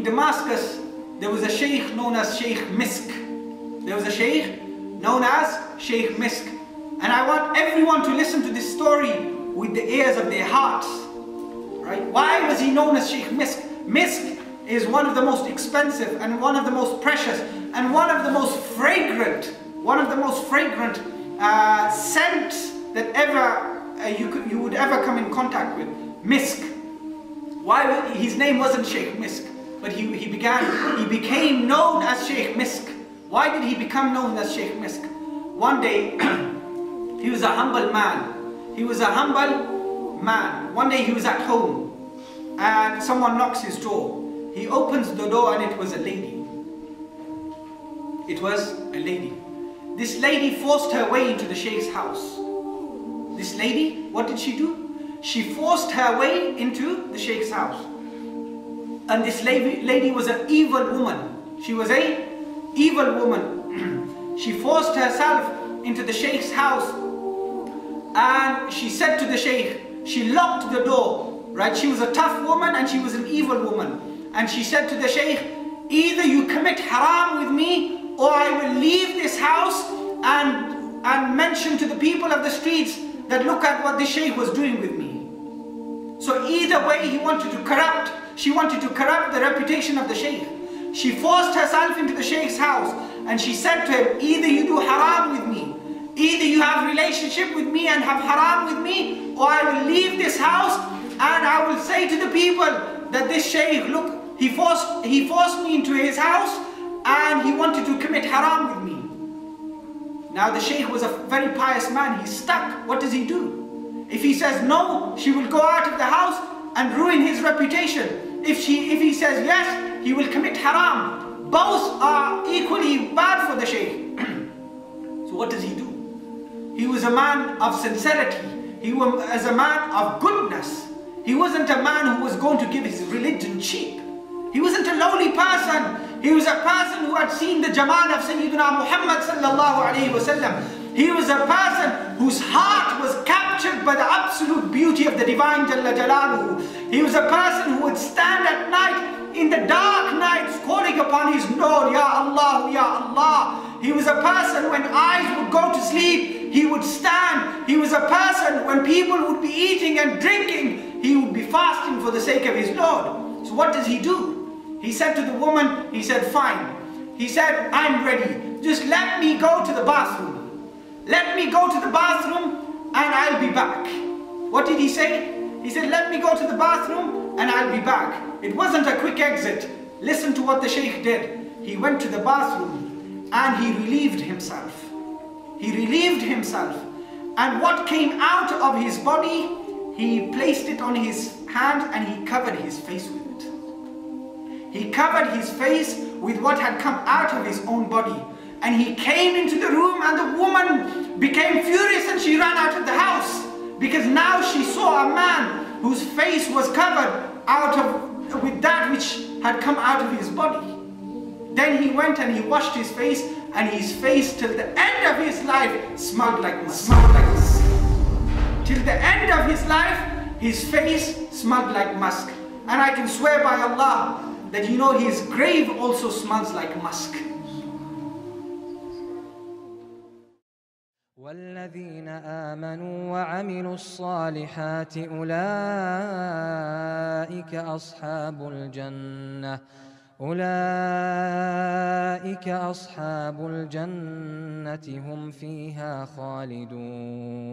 Damascus, there was a sheikh known as Sheikh Misk. There was a sheikh known as Sheikh Misk. And I want everyone to listen to this story with the ears of their hearts. Right? Why was he known as Sheikh Misk? Misk is one of the most expensive and one of the most precious and one of the most fragrant scents that you would ever come in contact with. Misk. Why his name wasn't Sheikh Misk, but he became known as Sheikh Misk. Why did he become known as Sheikh Misk? One day, he was a humble man. One day he was at home and someone knocks his door. He opens the door and it was a lady. It was a lady. This lady forced her way into the Sheikh's house. This lady, what did she do? She forced her way into the Sheikh's house. And this lady was an evil woman. She was an evil woman. She forced herself into the Sheikh's house. And she said to the Sheikh, she locked the door, right? She was a tough woman and she was an evil woman. And she said to the Sheikh, either you commit haram with me or I will leave this house and mention to the people of the streets that look at what the Sheikh was doing with me. So either way she wanted to corrupt the reputation of the Sheikh. She forced herself into the Sheikh's house and she said to him, either you do haram with me, either you have relationship with me and have haram with me, or I will leave this house and I will say to the people that this Sheikh, look, he forced me into his house and he wanted to commit haram with me. Now the Sheikh was a very pious man. He's stuck. What does he do? If he says no, she will go out of the house and ruin his reputation. If he says yes, he will commit haram. Both are equally bad for the Sheikh. So what does he do? He was a man of sincerity. He was a man of goodness. He wasn't a man who was going to give his religion cheap. He wasn't a lowly person. He was a person who had seen the Jamal of Sayyidina Muhammad sallallahu alayhi wasallam. He was a person whose heart was captured by the absolute beauty of the Divine Jalla Jalaluhu. He was a person who would stand at night, in the dark nights, calling upon his Lord, Ya Allah, Ya Allah. He was a person when eyes would go to sleep, he would stand. He was a person when people would be eating and drinking, he would be fasting for the sake of his Lord. So what does he do? He said to the woman, he said, fine. He said, I'm ready. Just let me go to the bathroom. Let me go to the bathroom and I'll be back. What did he say? He said, let me go to the bathroom and I'll be back. It wasn't a quick exit. Listen to what the Sheikh did. He went to the bathroom and he relieved himself. He relieved himself. And what came out of his body, he placed it on his hand and he covered his face with it. He covered his face with what had come out of his own body. And he came into the room and the woman became furious and she ran out of the house. Because now she saw a man whose face was covered with that which had come out of his body. Then he went and he washed his face, and his face till the end of his life smelled like musk. Till the end of his life, his face smelled like musk. And I can swear by Allah that his grave also smells like musk. والذين آمنوا وعملوا الصالحات أولئك أصحاب الجنة هم فيها خالدون.